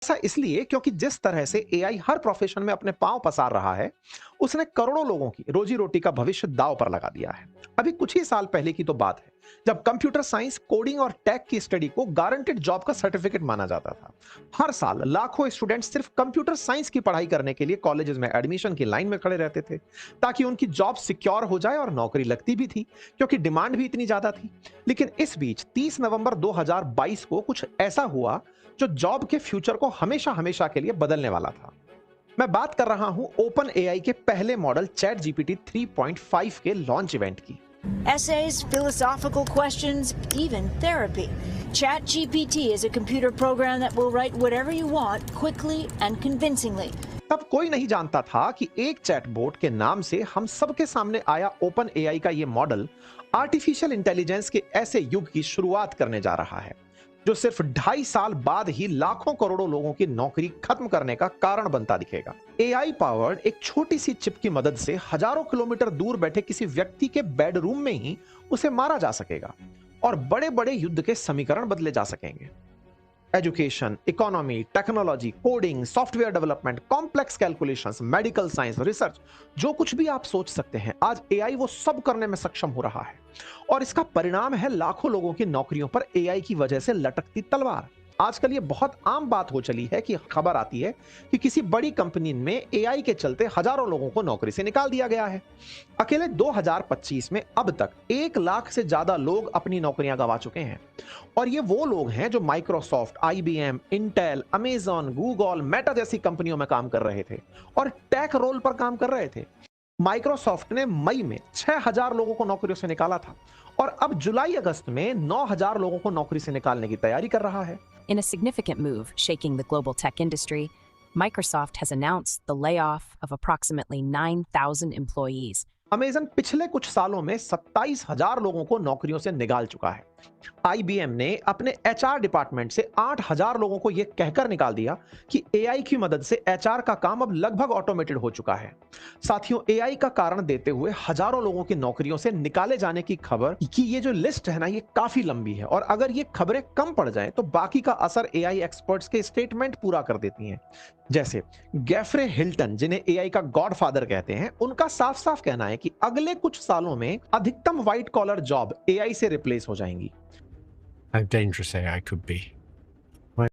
ऐसा इसलिए क्योंकि जिस तरह से एआई हर प्रोफेशन में अपने पांव पसार रहा है, उसने करोड़ों लोगों की रोजी रोटी का भविष्य दांव पर लगा दिया है। अभी कुछ ही साल पहले की तो बात है जब कंप्यूटर साइंस, कोडिंग और टेक की स्टडी को गारंटेड जॉब का सर्टिफिकेट माना जाता था। हर साल लाखों स्टूडेंट सिर्फ कंप्यूटर साइंस की पढ़ाई करने के लिए कॉलेजेस में एडमिशन की लाइन में खड़े रहते थे, ताकि उनकी जॉब सिक्योर हो जाए, और नौकरी लगती भी थी क्योंकि डिमांड भी इतनी ज्यादा थी। लेकिन इस बीच 30 नवंबर 2022 को कुछ ऐसा हुआ जो जॉब के फ्यूचर को हमेशा हमेशा के लिए बदलने वाला था। मैं बात कर रहा हूं ओपन एआई के पहले मॉडल चैट जीपीटी 3.5 के लॉन्च इवेंट की। Essays, philosophical questions, even therapy. ChatGPT is a computer program that will write whatever you want quickly and convincingly. तब कोई नहीं जानता था कि एक चैटबॉट के नाम से हम सबके सामने आया ओपन एआई का ये मॉडल आर्टिफिशियल इंटेलिजेंस के ऐसे युग की शुरुआत करने जा रहा है जो सिर्फ 2.5 साल बाद ही लाखों करोड़ों लोगों की नौकरी खत्म करने का कारण बनता दिखेगा। एआई पावर्ड एक छोटी सी चिप की मदद से हजारों किलोमीटर दूर बैठे किसी व्यक्ति के बेडरूम में ही उसे मारा जा सकेगा और बड़े बड़े युद्ध के समीकरण बदले जा सकेंगे। Education, economy, technology, coding, software development, complex calculations, medical science, research, जो कुछ भी आप सोच सकते हैं आज एआई वो सब करने में सक्षम हो रहा है। और इसका परिणाम है लाखों लोगों की नौकरियों पर एआई की वजह से लटकती तलवार। आजकल ये बहुत आम बात हो चली है कि खबर आती है कि किसी बड़ी कंपनी में एआई के चलते हजारों लोगों को नौकरी से निकाल दिया गया है। अकेले 2025 में अब तक 1 लाख से ज्यादा लोग अपनी नौकरियां गंवा चुके हैं। और ये वो लोग हैं जो Microsoft, IBM, Intel, Amazon, Google, Meta जैसी कंपनियों में काम कर रहे थे और टेक रोल पर काम कर रहे थे। माइक्रोसॉफ्ट ने मई में 6000 लोगों को नौकरियों से निकाला था और अब जुलाई अगस्त में 9000 लोगों को नौकरी से निकालने की तैयारी कर रहा है। In a significant move shaking the global tech industry, Microsoft has announced the layoff of approximately 9,000 employees. Amazon पिछले कुछ सालों में 27,000 लोगों को नौकरियों से निकाल चुका है। आईबीएम ने अपने एचआर डिपार्टमेंट से 8,000 लोगों को यह कहकर निकाल दिया कि एआई की मदद से एचआर का काम अब लगभग ऑटोमेटेड हो चुका है। साथियों, एआई का कारण देते हुए हजारों लोगों की नौकरियों से निकाले जाने की खबर की ये जो लिस्ट है ना, ये काफी लंबी है और अगर ये खबरें कम पड़ जाएं तो बाकी का असर एआई एक्सपर्ट्स के स्टेटमेंट पूरा कर देती हैं। जैसे गेफ्रे हिल्टन, जिन्हें एआई का गॉडफादर कहते हैं, उनका साफ साफ कहना है कि अगले कुछ सालों में अधिकतम व्हाइट कॉलर जॉब एआई से रिप्लेस हो जाएंगी। How dangerous AI could be.